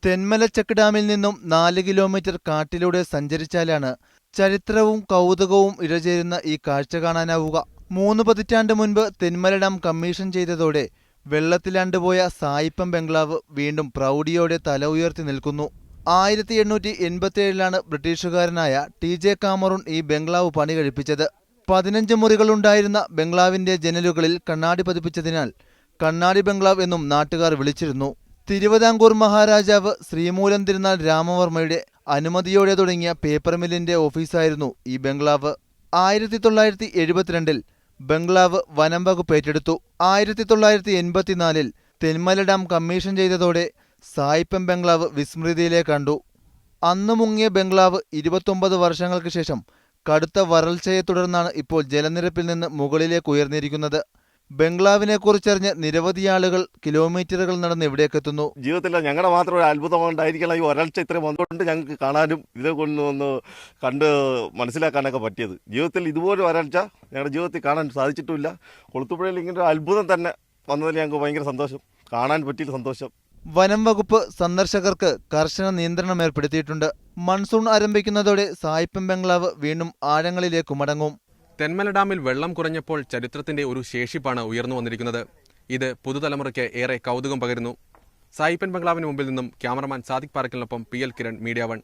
Thenmala check ഡാമിൽ നിന്നും 4 kilometre കാട്ടിലൂടെ സഞ്ചരിച്ചാലാണ് ചരിത്രവും കൗതുകവും ഇഴചേരുന്ന ഈ കാഴ്ച കാണാനാവുക. 3 പതിറ്റാണ്ട് മുൻപ് തെന്മല ഡാം കമ്മീഷൻ ചെയ്തതോടെ വെള്ളത്തിലാണ്ടുപോയ സായിപ്പം ബംഗ്ലാവ് വീണ്ടും പ്രൗഢിയോടെ തല ഉയർത്തി നിൽക്കുന്നു. 1887-ലാണ് ബ്രിട്ടീഷുകാരനായ TJ കാമറൂൺ ഈ ബംഗ്ലാവ് പണി കഴിപ്പിച്ചത്. 15 മുറികളുണ്ടായിരുന്ന ബംഗ്ലാവിന്റെ ജനലുകളിൽ കണ്ണാടി പതിപ്പിച്ചതിനാൽ കണ്ണാടി ബംഗ്ലാവ് എന്നും നാട്ടുകാർ വിളിച്ചിരുന്നു. തിരുവിതാംകൂർ മഹാരാജാവ് ശ്രീമൂലം തിരുനാൾ രാമവർമ്മയുടെ അനുമതിയോടെ തുടങ്ങിയ പേപ്പർ മില്ലിന്റെ ഓഫീസായിരുന്നു ഈ ബംഗ്ലാവ്. 1972-ൽ ബംഗ്ലാവ് വനം വകുപ്പ് ഏറ്റെടുത്തു. 1984-ൽ തെന്മല ഡാം കമ്മീഷൻ ചെയ്തതോടെ സായിപ്പം ബംഗ്ലാവ് വിസ്മൃതിയിലേക്ക് കണ്ടു. അന്ന് മുങ്ങിയ ബംഗ്ലാവ് 29 വർഷങ്ങൾക്ക് ശേഷം കടുത്ത വരൾച്ചയെ തുടർന്നാണ് ഇപ്പോൾ ജലനിരപ്പിൽ നിന്ന് മുകളിലേക്ക് ഉയർന്നിരിക്കുന്നത്. ബംഗ്ലാവിനെക്കുറിച്ചറിഞ്ഞ് നിരവധി ആളുകൾ കിലോമീറ്ററുകൾ നടന്ന് ഇവിടേക്കെത്തുന്നു. ജീവിതത്തിൽ ഞങ്ങളുടെ മാത്രം ഒരു അത്ഭുതം കൊണ്ടായിരിക്കണം ഈ വരൾച്ച ഇത്രയും വന്നുകൊണ്ട് ഞങ്ങൾക്ക് കാണാനും ഇതേ കൊണ്ടൊന്ന് കണ്ട് മനസ്സിലാക്കാനൊക്കെ പറ്റിയത്. ജീവിതത്തിൽ ഇതുപോലെ വരൾച്ച ഞങ്ങളുടെ ജീവിതത്തിൽ കാണാൻ സാധിച്ചിട്ടുമില്ല. കൊളുത്തുപുഴയിൽ ഇങ്ങനെ ഒരു അത്ഭുതം തന്നെ വന്നതിൽ ഞങ്ങൾക്ക് ഭയങ്കര സന്തോഷം, കാണാൻ പറ്റിയ സന്തോഷം. വനം വകുപ്പ് സന്ദർശകർക്ക് കർശന നിയന്ത്രണം ഏർപ്പെടുത്തിയിട്ടുണ്ട്. മൺസൂൺ ആരംഭിക്കുന്നതോടെ സായിപ്പം ബംഗ്ലാവ് വീണ്ടും ആഴങ്ങളിലേക്ക് മടങ്ങും. തെന്മല ഡാമിൽ വെള്ളം കുറഞ്ഞപ്പോൾ ചരിത്രത്തിന്റെ ഒരു ശേഷിപ്പാണ് ഉയർന്നു വന്നിരിക്കുന്നത്. ഇത് പുതുതലമുറയ്ക്ക് ഏറെ കൗതുകം പകരുന്നു. സായിപ്പൻ ബംഗ്ലാവിന് മുമ്പിൽ നിന്നും ക്യാമറമാൻ സാദിഖ് പാറക്കലിനൊപ്പം PL കിരൺ, മീഡിയ 1.